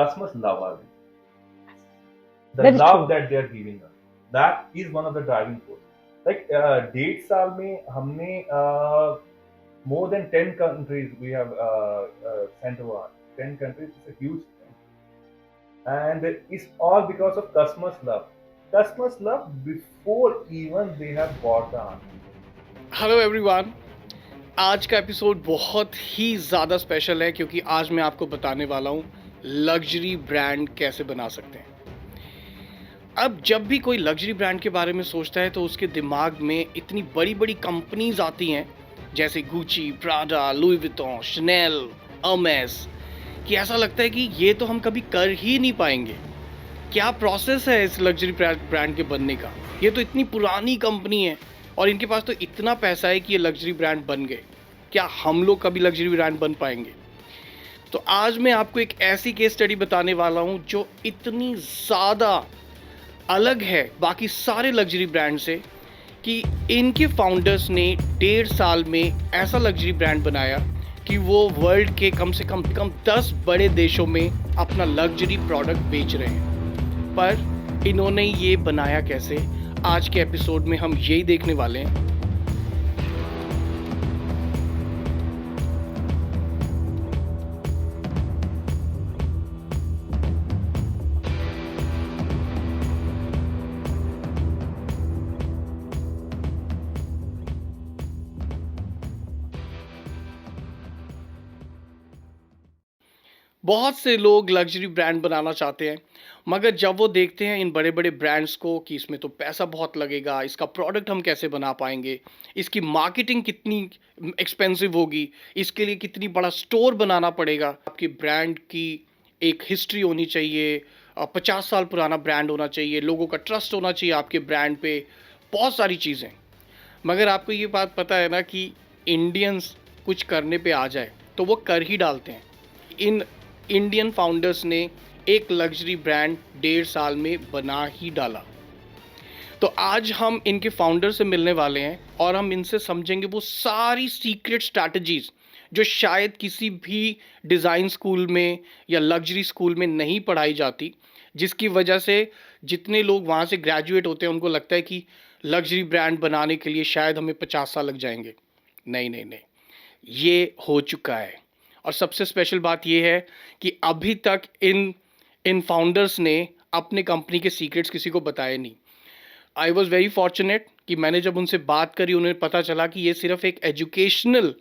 customers love our business. The Very love true. that they are giving us, that is one of the driving force. Like 1.5 साल में हमने more than 10 countries we have sent over. 10 countries is a huge thing, and it's all because of customers love. Customers love before even they have bought the art. Hello everyone. आज का episode बहुत ही ज़्यादा special है क्योंकि आज मैं आपको बताने वाला हूँ लग्जरी ब्रांड कैसे बना सकते हैं। अब जब भी कोई लग्जरी ब्रांड के बारे में सोचता है तो उसके दिमाग में इतनी बड़ी बड़ी कंपनीज आती हैं जैसे Gucci, Prada, Louis Vuitton, Chanel, Hermes कि ऐसा लगता है कि ये तो हम कभी कर ही नहीं पाएंगे। क्या प्रोसेस है इस लग्जरी ब्रांड के बनने का? ये तो इतनी पुरानी कंपनी है और इनके पास तो इतना पैसा है कि ये लग्जरी ब्रांड बन गए। क्या हम लोग कभी लग्जरी ब्रांड बन पाएंगे? तो आज मैं आपको एक ऐसी केस स्टडी बताने वाला हूँ जो इतनी ज़्यादा अलग है बाकी सारे लग्जरी ब्रांड से कि इनके फाउंडर्स ने 1.5 साल में ऐसा लग्जरी ब्रांड बनाया कि वो वर्ल्ड के कम से कम 10 बड़े देशों में अपना लग्जरी प्रोडक्ट बेच रहे हैं। पर इन्होंने ये बनाया कैसे, आज के एपिसोड में हम यही देखने वाले हैं। बहुत से लोग लग्जरी ब्रांड बनाना चाहते हैं, मगर जब वो देखते हैं इन बड़े बड़े ब्रांड्स को कि इसमें तो पैसा बहुत लगेगा, इसका प्रोडक्ट हम कैसे बना पाएंगे, इसकी मार्केटिंग कितनी एक्सपेंसिव होगी, इसके लिए कितनी बड़ा स्टोर बनाना पड़ेगा, आपकी ब्रांड की एक हिस्ट्री होनी चाहिए, 50 साल पुराना ब्रांड होना चाहिए, लोगों का ट्रस्ट होना चाहिए आपके ब्रांड पे, बहुत सारी चीज़ें। मगर आपको ये बात पता है ना कि इंडियंस कुछ करने पे आ जाए तो वो कर ही डालते हैं। इन इंडियन फाउंडर्स ने एक लग्जरी ब्रांड 1.5 साल में बना ही डाला। तो आज हम इनके फाउंडर से मिलने वाले हैं और हम इनसे समझेंगे वो सारी सीक्रेट स्ट्रैटेजीज जो शायद किसी भी डिज़ाइन स्कूल में या लग्जरी स्कूल में नहीं पढ़ाई जाती, जिसकी वजह से जितने लोग वहाँ से ग्रेजुएट होते हैं उनको लगता है कि लग्जरी ब्रांड बनाने के लिए शायद हमें 50 साल लग जाएंगे। नहीं नहीं नहीं, ये हो चुका है। और सबसे स्पेशल बात ये है कि अभी तक इन इन फाउंडर्स ने अपने कंपनी के सीक्रेट्स किसी को बताए नहीं। आई वॉज़ वेरी फॉर्चुनेट कि मैंने जब उनसे बात करी उन्हें पता चला कि ये सिर्फ एक एजुकेशनल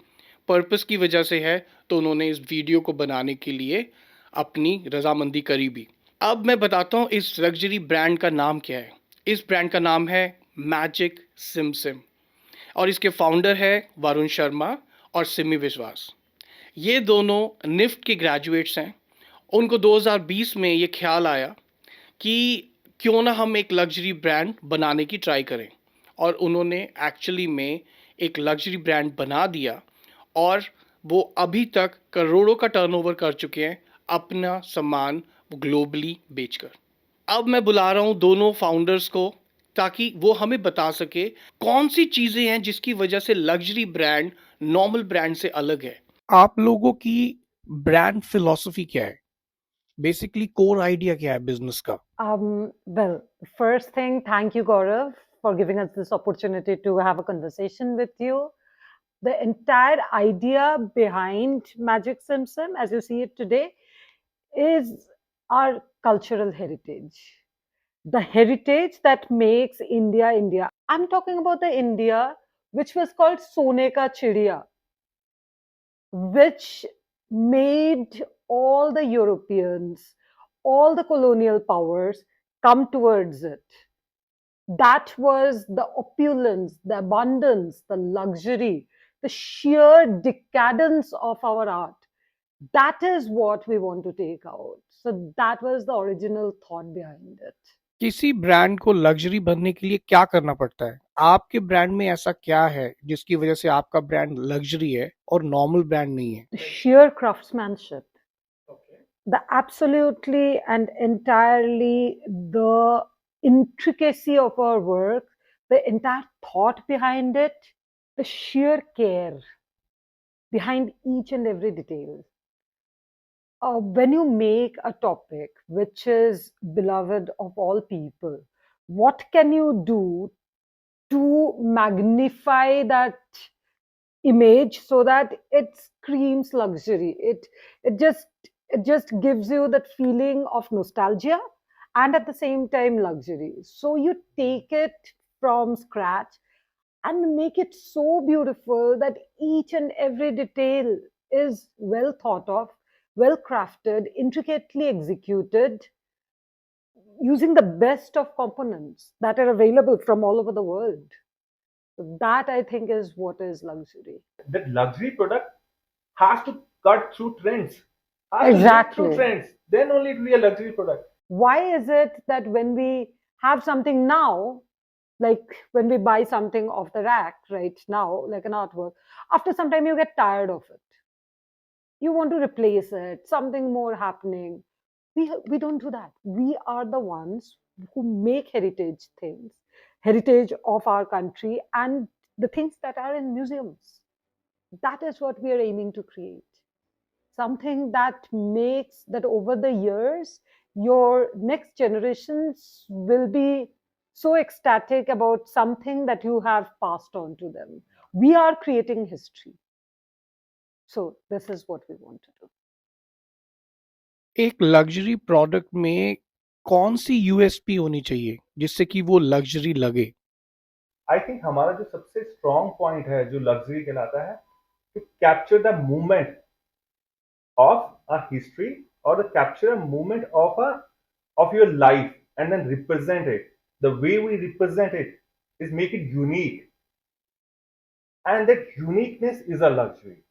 पर्पस की वजह से है, तो उन्होंने इस वीडियो को बनाने के लिए अपनी रजामंदी करी भी। अब मैं बताता हूँ इस लग्जरी ब्रांड का नाम क्या है। इस ब्रांड का नाम है मैजिक सिम सिम और इसके फाउंडर है वरुण शर्मा और सिमी विश्वास। ये दोनों निफ्ट के ग्रेजुएट्स हैं। उनको 2020 में ये ख्याल आया कि क्यों ना हम एक लग्जरी ब्रांड बनाने की ट्राई करें, और उन्होंने एक्चुअली में एक लग्जरी ब्रांड बना दिया और वो अभी तक करोड़ों का टर्नओवर कर चुके हैं अपना सामान ग्लोबली बेचकर। अब मैं बुला रहा हूँ दोनों फाउंडर्स को ताकि वो हमें बता सके कौन सी चीज़ें हैं जिसकी वजह से लग्जरी ब्रांड नॉर्मल ब्रांड से अलग है। आप लोगों की ब्रांड फिलॉसफी क्या है? बेसिकली कोर आइडिया क्या है बिजनेस का? Well, first thing, thank you, Gaurav, for giving us this opportunity to have a conversation with you. The entire idea behind Magic Sim Sim, as you see it today, is our cultural heritage. The heritage that makes India India. I'm talking about the India which was called Sone Ka Chidiya, which made all the Europeans, all the colonial powers come towards it. That was the opulence, the abundance, the luxury, the sheer decadence of our art. That is what we want to take out. So that was the original thought behind it. किसी brand को luxury बनने के लिए क्या करना पड़ता है? आपके ब्रांड में ऐसा क्या है जिसकी वजह से आपका ब्रांड लग्जरी है और नॉर्मल ब्रांड नहीं है? The sheer craftsmanship, the absolutely and entirely the intricacy of our work, the entire thought behind it, the sheer care behind each and every detail. When you make a topic which is beloved of all people, what can you do to magnify that image so that it screams luxury? It just gives you that feeling of nostalgia and at the same time luxury. So you take it from scratch and make it so beautiful that each and every detail is well thought of, well crafted, intricately executed, using the best of components that are available from all over the world. So that I think is what is luxury. That luxury product has to cut through trends, has to live through Exactly. trends. Then only it will be a luxury product. Why is it that when we have something now, like when we buy something off the rack right now, like an artwork, after some time you get tired of it? You want to replace it, something more happening. We don't do that. We are the ones who make heritage things, heritage of our country, and the things that are in museums. That is what we are aiming to create. Something that makes that over the years, your next generations will be so ecstatic about something that you have passed on to them. We are creating history. So, this is what we want to do. एक luxury product में कौन सी USP होनी चाहिए जिससे कि वो luxury लगे? I think हमारा जो सबसे स्ट्रॉन्ग पॉइंट है जो लग्जरी कहलाता है, to capture the movement of a history or the capture a movement of your life and then represent it. The way we represent it is make it unique, and that uniqueness is a luxury.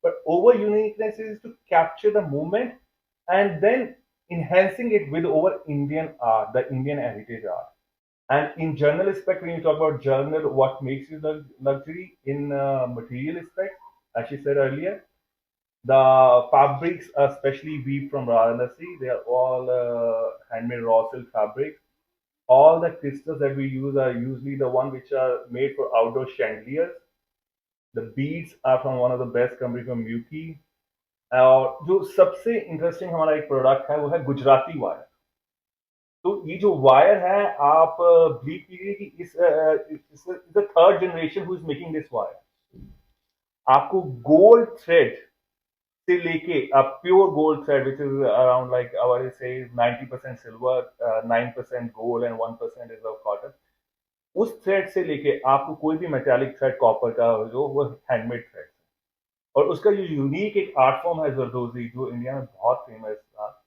But over uniqueness is to capture the moment and then enhancing it with over Indian art, the Indian heritage art. And in journal aspect, when you talk about journal, what makes you the luxury in material aspect, as she said earlier, the fabrics, especially weaved from Varanasi, they are all handmade raw silk fabrics. All the crystals that we use are usually the one which are made for outdoor chandeliers. The beads are from one of the best company from Muki. और जो सबसे interesting हमारा एक product है वो है Gujarati wire. तो ये जो वायर है आप बिलीव कीजिए कि इस the third generation who is making this wire. आपको गोल्ड थ्रेड से लेके pure gold thread which is around like our से 90% silver, 9% gold and 1% is of cotton. उस थ्रेड से लेके आपको कोई भी मेटालिक थ्रेड कॉपर का जो वो हैंडमेड थ्रेड. और उसका जो यूनिक एक आर्ट फॉर्म है जरदोजी जो इंडिया में बहुत फेमस था,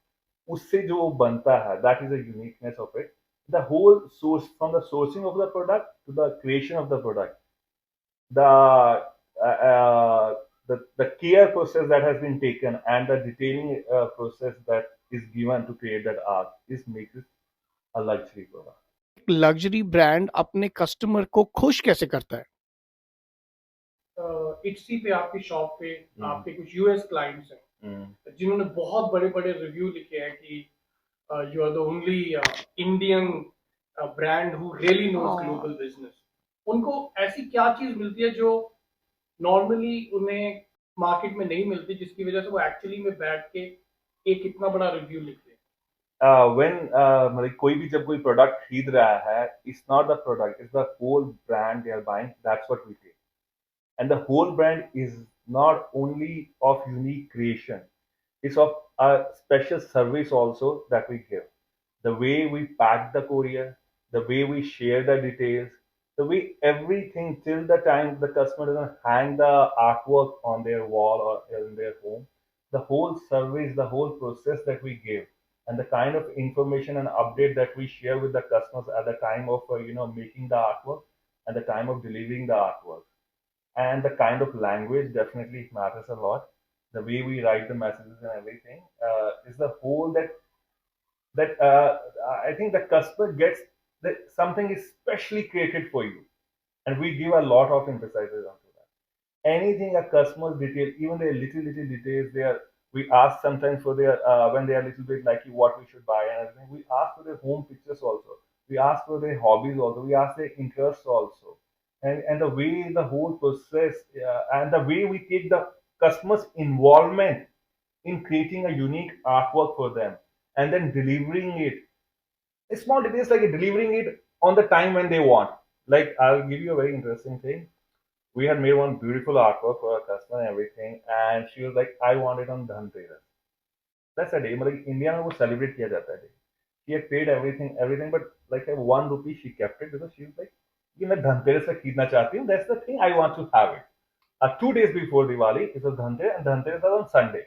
उससे जो बनता है that is the uniqueness of it. The whole source from the sourcing of the product to the creation of the product, the the care process that has been taken and the detailing process that is given to create that art is makes it a luxury product. Luxury brand अपने customer को खुश कैसे करता है? इट्सी पे आपकी shop पे आपके कुछ यूएस क्लाइंट्स हैं जिन्होंने बहुत बड़े बड़े रिव्यू लिखे हैं कि you are the only Indian brand who really knows global business. उनको ऐसी क्या चीज मिलती है जो नॉर्मली उन्हें मार्केट में नहीं मिलती जिसकी वजह से वो एक्चुअली में बैठ के एक इतना बड़ा रिव्यू लिखते हैं? When मतलब कोई भी जब कोई प्रोडक्ट खरीद रहा है, it's not the product, it's the whole brand they are buying. That's what we say. And the whole brand is not only of unique creation, it's of a special service also that we give. The way we pack the courier, the way we share the details, the way everything till the time the customer doesn't hang the artwork on their wall or in their home, the whole service, the whole process that we give, and the kind of information and update that we share with the customers at the time of making the artwork and the time of delivering the artwork, and the kind of language definitely matters a lot. The way we write the messages and everything is the whole that I think the customer gets that something is specially created for you, and we give a lot of emphasis onto that. Anything a customer's detail, even their little details, we ask sometimes for their when they are little bit like what we should buy and everything. We ask for their home pictures also. We ask for their hobbies also. We ask their interests also, and the way the whole process and the way we take the customer's involvement in creating a unique artwork for them and then delivering it. Small details like delivering it on the time when they want. Like I'll give you a very interesting thing. We had made one beautiful artwork for a customer and everything, and she was like, "I want it on Dhanteras." That's a day. मतलब India में वो celebrate किया जाता है. She had paid everything, but like ₹1 she kept it because she was like, "ये मैं धनतेरस पे खरीदना चाहती हूँ. That's the thing I want to have it." 2 days before Diwali, it was Dhanteras, and Dhanteras was on Sunday.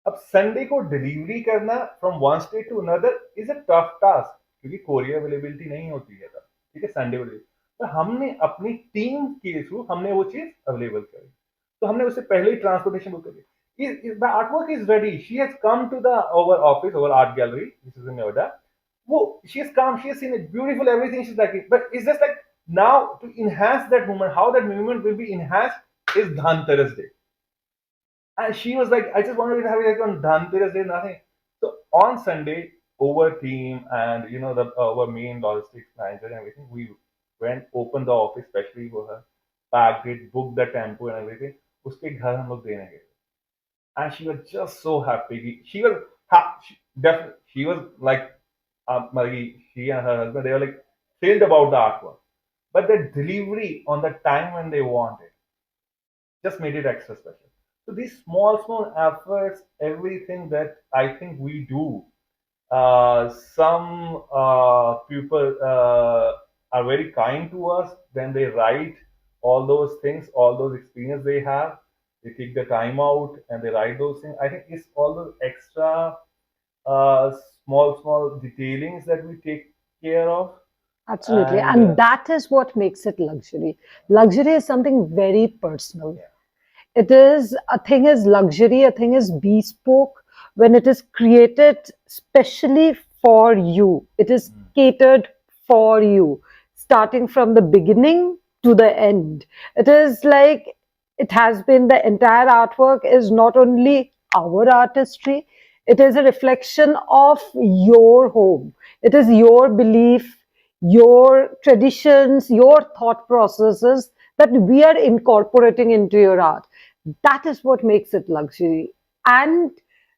अब Sunday को delivery करना from one state to another is a tough task क्योंकि कोरियर अवेलेबिलिटी नहीं होती है तब. ठीक है, संडे को तो हमने अपनी टीम के थ्रू हमने वो चीज अवेलेबल करी. तो हमने उससे पहले ही ट्रांसपोर्टेशन बुक करी. The artwork is ready. She has come to the our office, our art gallery which is in Noida. वो she has come, she has seen it beautiful everything, she is like it, but it's just like now to enhance that moment, how that moment will be enhanced is Dhanteras day. And she was like, I just wanted to have it like on Dhanteras day, nothing. So on Sunday, over team and the our main logistics manager and everything, we went, opened the office especially for her, packed it, booked the tempo and everything. उसके घर हम लोग देने गए. And she was just so happy. She was definitely, she was like, she and her husband, they were like thrilled about the artwork. But the delivery on the time when they wanted just made it extra special. So these small efforts, everything that I think we do, some people are very kind to us when they write all those things, all those experience they have. They take the time out and they write those things. I think it's all those extra uh, small detailings that we take care of. Absolutely. And And that is what makes it luxury. Luxury is something very personal. It is, a thing is luxury, a thing is bespoke when it is created specially for you. It is catered for you, starting from the beginning to the end. It is like it has been, the entire artwork is not only our artistry, it is a reflection of your home. It is your belief, your traditions, your thought processes that we are incorporating into your art. That is what makes it luxury. And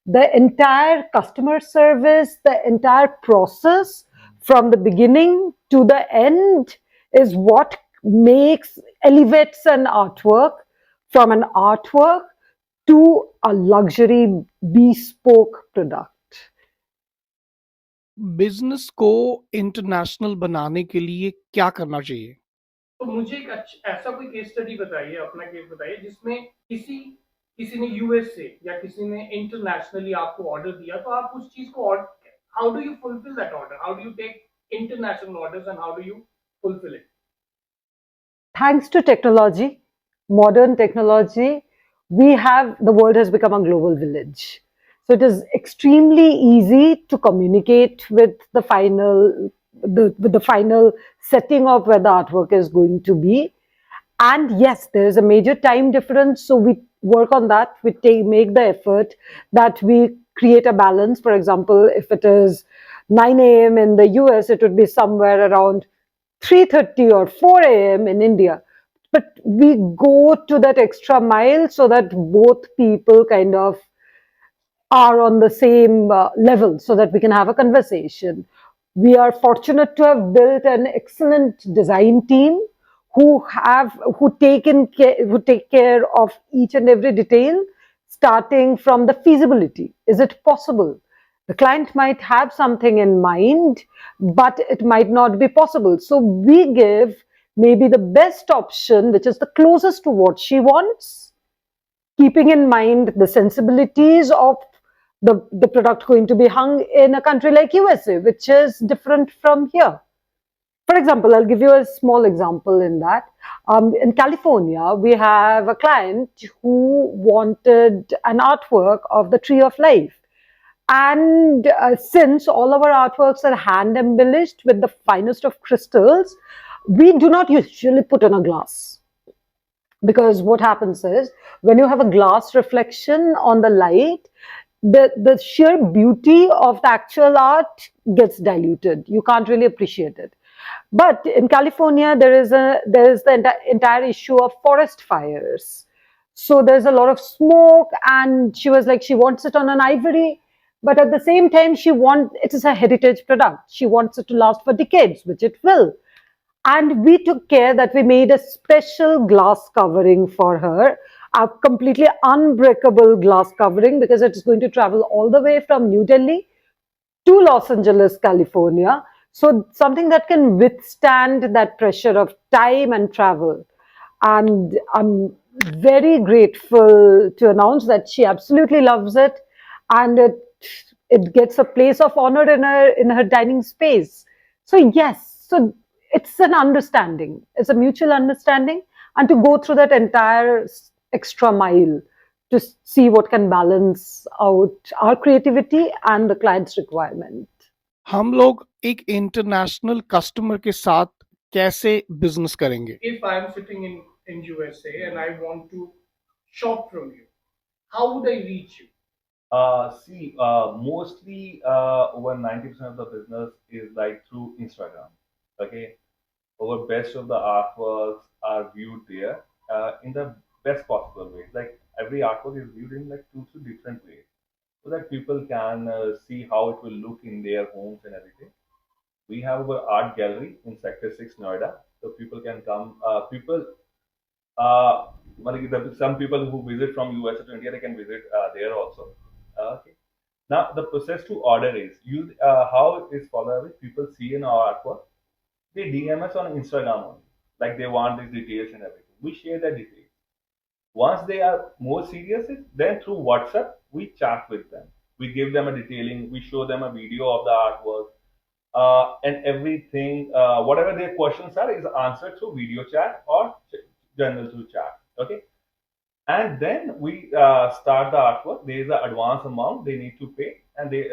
the entire customer service, the entire process from the beginning to the end is what makes, elevates an artwork from an artwork to a luxury bespoke product. Business को international बनाने के लिए क्या करना चाहिए? तो मुझे एक ऐसा कोई केस स्टडी बताइए, अपना केस बताइए जिसमें किसी किसी ने यूएस से या किसी ने इंटरनेशनली आपको ऑर्डर दिया, तो आप उस चीज को, how do you fulfil that order, how do you take international orders and how do you fulfil it? Thanks to technology, modern technology, the world has become a global village. So it is extremely easy to communicate with the final setting of where the artwork is going to be. And yes, there is a major time difference, so we work on that. We make the effort that we create a balance. For example, if it is 9 a.m. in the US, it would be somewhere around 3:30 or 4 a.m. in India. But we go to that extra mile so that both people kind of are on the same level so that we can have a conversation. We are fortunate to have built an excellent design team who take care of each and every detail, starting from the feasibility. Is it possible? The client might have something in mind, but it might not be possible. So we give maybe the best option, which is the closest to what she wants, keeping in mind the sensibilities of the product going to be hung in a country like USA, which is different from here. For example, I'll give you a small example in that. In California, we have a client who wanted an artwork of the Tree of Life. And since all of our artworks are hand embellished with the finest of crystals, we do not usually put on a glass. Because what happens is, when you have a glass reflection on the light, the sheer beauty of the actual art gets diluted. You can't really appreciate it. But in California, there is the entire issue of forest fires. So there's a lot of smoke, and she was like, she wants it on an ivory, but at the same time, it is a heritage product. She wants it to last for decades, which it will. And we took care that we made a special glass covering for her, a completely unbreakable glass covering, because it is going to travel all the way from New Delhi to Los Angeles, California. So something that can withstand that pressure of time and travel. And I'm very grateful to announce that she absolutely loves it, and it gets a place of honor in her dining space. So yes, so it's an understanding. It's a mutual understanding, and to go through that entire extra mile to see what can balance out our creativity and the client's requirement. हम लोग एक international customer के साथ कैसे business करेंगे? If I'm sitting in USA and I want to shop from you, how would I reach you? Mostly over 90% of the business is like through Instagram. Okay, over best of the artworks are viewed there in the best possible way. Like every artwork is viewed in like two, three different ways, so that people can see how it will look in their homes and everything. We have our art gallery in Sector 6, Noida, so people can come. Uh, some people who visit from US to India, they can visit there also. Okay. Now the process to order is how it is followed. People see in our artwork, they DM us on Instagram only, like they want these details and everything. We share the details. Once they are more serious, then through WhatsApp we chat with them. We give them a detailing. We show them a video of the artwork, and everything. Whatever their questions are is answered through video chat or general through chat. Okay, and then we start the artwork. There is an advance amount they need to pay, and they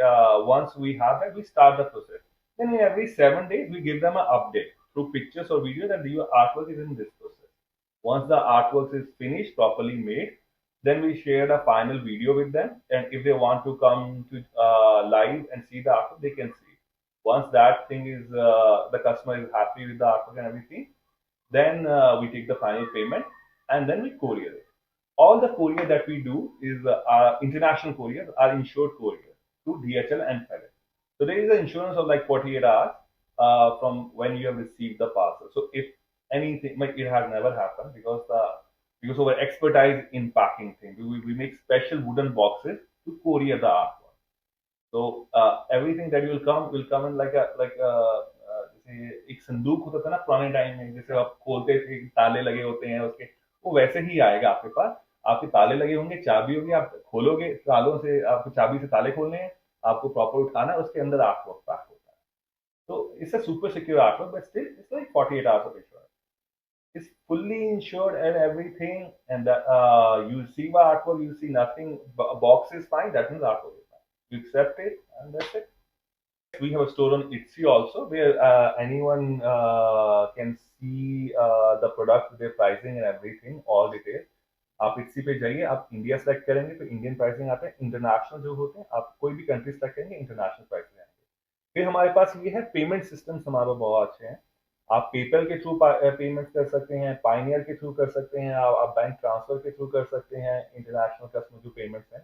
once we have that, we start the process. Then in every 7 days, we give them an update through pictures or video that your artwork is in this process. Once the artwork is finished, properly made, then we share the final video with them, and if they want to come to live and see the artwork, they can see. Once that thing is the customer is happy with the artwork and everything, then we take the final payment, and then we courier it. All the courier that we do is international couriers are insured courier through DHL and FedEx. So there is an insurance of like 48 hours from when you have received the parcel. So if anything, like it has never happened because of our expertise in packing things, we make special wooden boxes to courier the artwork. So everything that will come in जैसे एक संदूक होता था ना पुराने time में, जैसे आप खोलते थे ताले लगे होते हैं उसके, वो वैसे ही आएगा आपके पास. आपके ताले लगे होंगे, चाबी होगी, आप खोलोगे तालों से, आपको चाबी से ताले खोलने हैं, आपको प्रॉपर उठाना है, उसके अंदर आर्टवर्क पैक होता है. तो it's a super secure artwork, but still it's like 48 hours of insurance. It's fully insured and everything, and you see the artwork, you see nothing, box is fine, that means artwork is fine. You accept it, and that's it. We have a store on Etsy also, where anyone can see the product, their pricing and everything, all details. आप इट्सी पे जाइए, आप India select करेंगे तो Indian pricing आते हैं, international जो होते हैं आप कोई भी कंट्री सेलेक्ट करेंगे इंटरनेशनल प्राइसिंग आएंगे. फिर हमारे पास ये है पेमेंट सिस्टम्स, हमारे बहुत अच्छे हैं. आप पेपल के थ्रू पेमेंट कर सकते हैं, पाइनियर के थ्रू कर सकते हैं, आप बैंक ट्रांसफर के थ्रू कर सकते हैं. इंटरनेशनल कस्टमर जो पेमेंट्स हैं,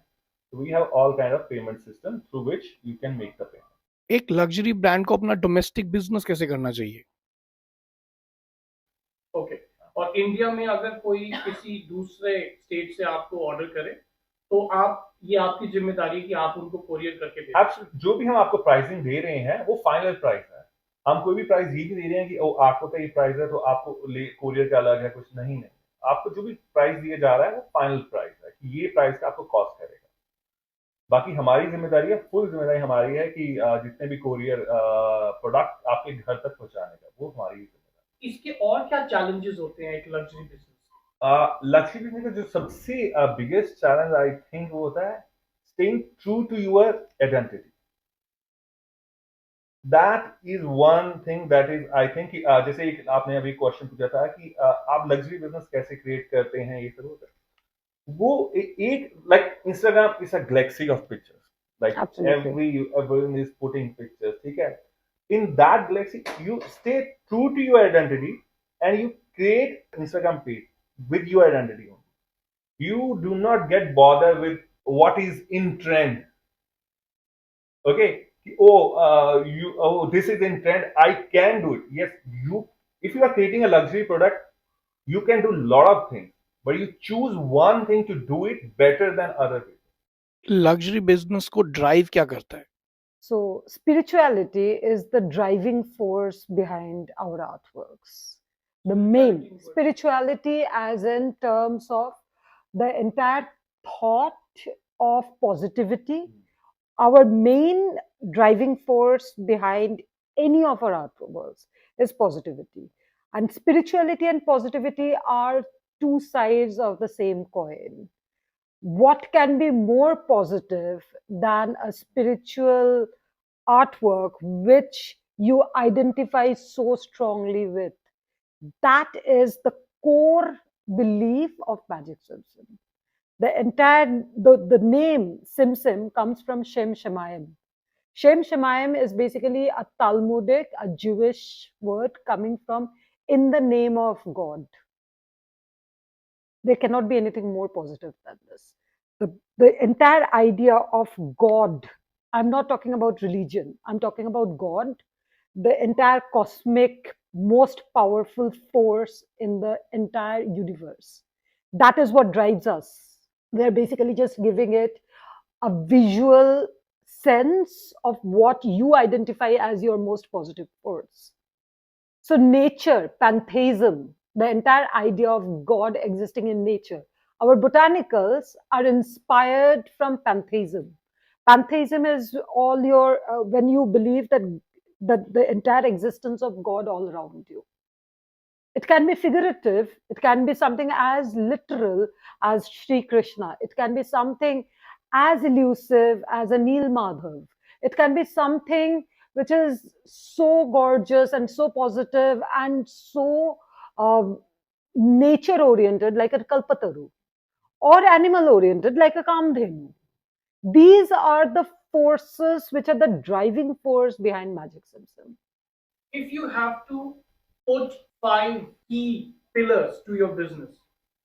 so we have all kind of payment system through which you can make the payment. एक लग्जरी ब्रांड को अपना डोमेस्टिक बिजनेस कैसे करना चाहिए? ओके. और इंडिया में अगर कोई किसी दूसरे स्टेट से आपको ऑर्डर करे, तो आप ये आपकी जिम्मेदारी है कि आप उनको कोरियर करके दें. Absolutely. जो भी हम आपको प्राइसिंग दे रहे हैं वो फाइनल प्राइस है. हम कोई भी प्राइस ये भी दे रहे हैं कि आपको का ये प्राइस है तो आपको कोरियर का अलग है, कुछ नहीं. आपको जो भी प्राइस दिया जा रहा है वो फाइनल प्राइस है कि ये प्राइस का आपको कॉस्ट करेगा. बाकी हमारी जिम्मेदारी है, फुल जिम्मेदारी हमारी है कि जितने भी कोरियर प्रोडक्ट आपके घर तक पहुंचाने का, वो हमारी जिम्मेदारी. इसके और क्या चैलेंजेस होते हैं एक लग्जरी बिजनेस? लक्ष्य बिजनेस का जो सबसे बिगेस्ट चैलेंज आई थिंक वो होता है staying true to your identity. That is one thing that is I think जैसे एक आपने अभी क्वेश्चन पूछा था कि आप लग्जरी बिजनेस कैसे क्रिएट करते हैं, ये सब होता है. वो एक like Instagram is a Galaxy of pictures, like everyone is putting pictures, ठीक है. In that galaxy you stay true to your identity and you create Instagram page with your identity only. You do not get bothered with what is in trend. Okay. This is in trend. I can do it. Yes, you. If you are creating a luxury product, you can do a lot of things, but you choose one thing to do it better than other people. Luxury business को drive क्या करता है? So, spirituality is the driving force behind our artworks. The main spirituality, as in terms of the entire thought of positivity, our main driving force behind any of our artworks is positivity. And spirituality and positivity are two sides of the same coin. What can be more positive than a spiritual artwork which you identify so strongly with? That is the core belief of Magic Sim Sim. The name Sim Sim comes from Shem Shemayim. Shem Shemayim is basically a Talmudic, a Jewish word coming from in the name of God. There cannot be anything more positive than this. The entire idea of God, I'm not talking about religion, I'm talking about God, the entire cosmic, most powerful force in the entire universe. That is what drives us. We're basically just giving it a visual sense of what you identify as your most positive force. So, nature, pantheism, the entire idea of God existing in nature. Our botanicals are inspired from pantheism. Pantheism is all your, when you believe that the entire existence of God all around you. It can be figurative, it can be something as literal as Sri Krishna, it can be something as elusive as a Neil Madhav, it can be something which is so gorgeous and so positive and so nature oriented like a Kalpataru, or animal oriented like a Kamdhenu. These are the forces which are the driving force behind Magic Sim Sim. If you have to put five key pillars to your business,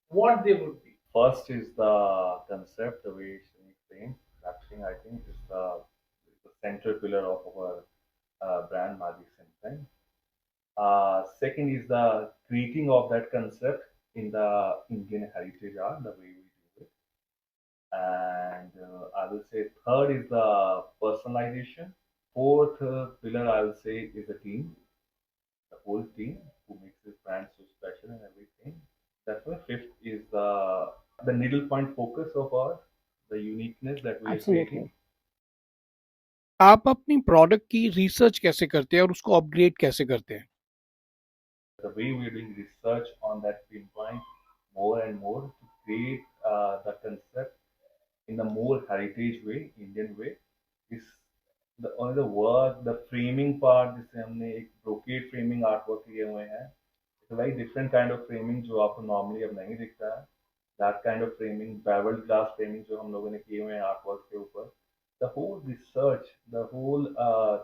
what they would be? First is the concept, the way it's being framed. That thing I think is the central pillar of our brand Magic Sim Sim. Second is the creating of that concept in the Indian heritage art, the way we do it. And I will say third is the personalization. Fourth pillar I will say is the team, the whole team who makes this brand so special and everything. That's why fifth is the needle point focus of ours, the uniqueness that we are creating. Absolutely. आप अपनी product की research कैसे करते हैं और उसको upgrade कैसे करते हैं? The way we're doing research on that pinpoint more and more to create the concept in the more heritage way, Indian way, is the only the work, the framing part जिसे हमने एक brocade framing artwork किए हुए हैं. It's a very different kind of framing जो आपको normally अब नहीं दिखता है. That kind of framing, beveled glass framing जो हम लोगों ने किए हुए हैं artwork के ऊपर. The whole research, the whole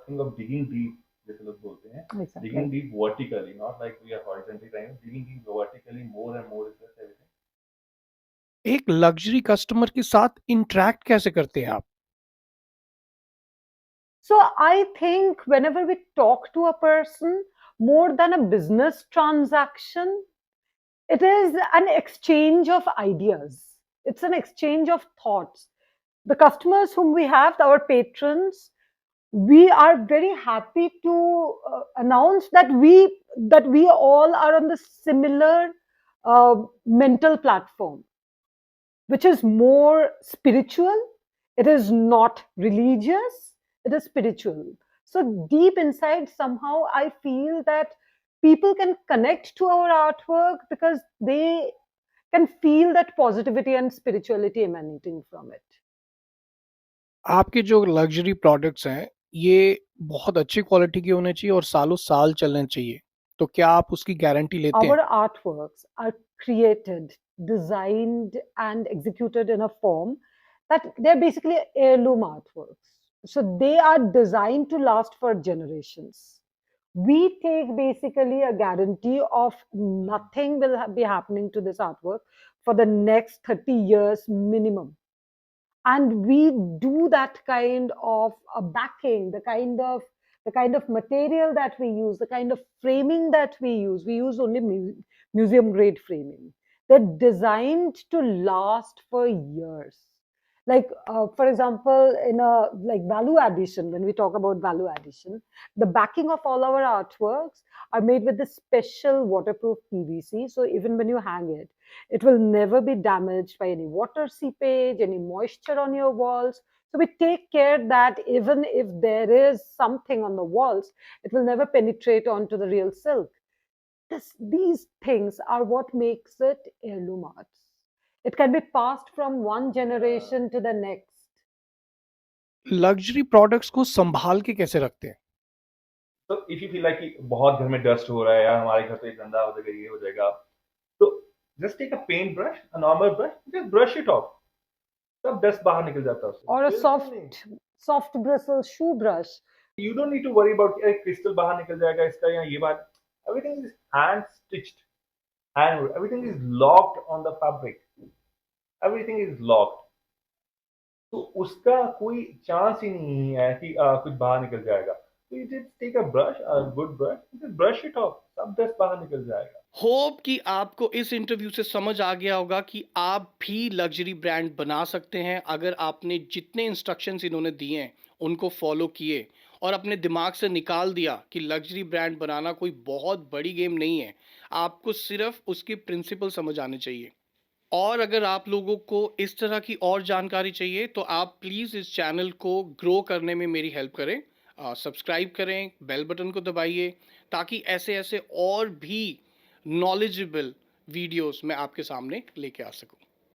thing of digging deep, जैसे लोग बोलते हैं, Exactly. digging deep vertically, not like we are horizontally trying, digging deep vertically more and more research everything. एक लग्जरी कस्टमर के साथ इंटरेक्ट कैसे करते हैं आप? So I think whenever we talk to a person, more than a business transaction, it is an exchange of ideas. It's an exchange of thoughts. The customers whom we have, our patrons, we are very happy to announce that we all are on the similar mental platform, which is more spiritual. It is not religious, it is spiritual. So, deep inside, somehow, I feel that people can connect to our artwork because they can feel that positivity and spirituality emanating from it. आपके जो luxury products हैं, ये बहुत अच्छी quality के होने चाहिए और सालों साल चलने चाहिए। तो क्या आप उसकी गारंटी लेते हैं? Our artworks are created, designed, and executed in a form that they're basically heirloom artworks. So they are designed to last for generations. We take basically a guarantee of nothing will be happening to this artwork for the next 30 years minimum. And we do that kind of backing, the kind of material that we use, the kind of framing that we use only museum grade framing. They're designed to last for years. Like for example, in a like value addition, when we talk about value addition, the backing of all our artworks are made with this special waterproof PVC. So even when you hang it, it will never be damaged by any water seepage, any moisture on your walls. So we take care that even if there is something on the walls, it will never penetrate onto the real silk. These things are what makes it heirloom arts. It can be passed from one generation to the next. Luxury products को संभाल के कैसे रखते हैं? तो if you feel like कि बहुत घर में डस्ट हो रहा है, या हमारे घर तो एक गंदा हो जाएगा, ये हो जाएगा, तो just take a paint brush, a normal brush, just brush it off, सब डस्ट बाहर निकल जाता है उससे। Or a बिल्कुल नहीं। soft bristle shoe brush. You don't need to worry about crystal बाहर निकल जाएगा इसका, या ये बात। Everything is hand stitched, and everything is locked on the fabric. Everything is locked. तो उसका कोई चांस ही नहीं है कि कुछ बाहर निकल जाएगा। तो you just take a brush, a good brush, just brush it off, सब डस्ट बाहर निकल जाएगा। होप कि आपको इस इंटरव्यू से समझ आ गया होगा कि आप भी लग्जरी ब्रांड बना सकते हैं अगर आपने जितने इंस्ट्रक्शंस इन्होंने दिए हैं उनको फॉलो किए और अपने दिमाग से निकाल दिया कि लग्जरी ब्रांड बनाना कोई बहुत बड़ी गेम नहीं है। आपको सिर्फ उसके प्रिंसिपल समझ आने चाहिए। और अगर आप लोगों को इस तरह की और जानकारी चाहिए तो आप प्लीज़ इस चैनल को ग्रो करने में मेरी हेल्प करें। सब्सक्राइब करें, बेल बटन को दबाइए ताकि ऐसे ऐसे और भी नॉलेजेबल वीडियोस मैं आपके सामने लेके आ सकूं।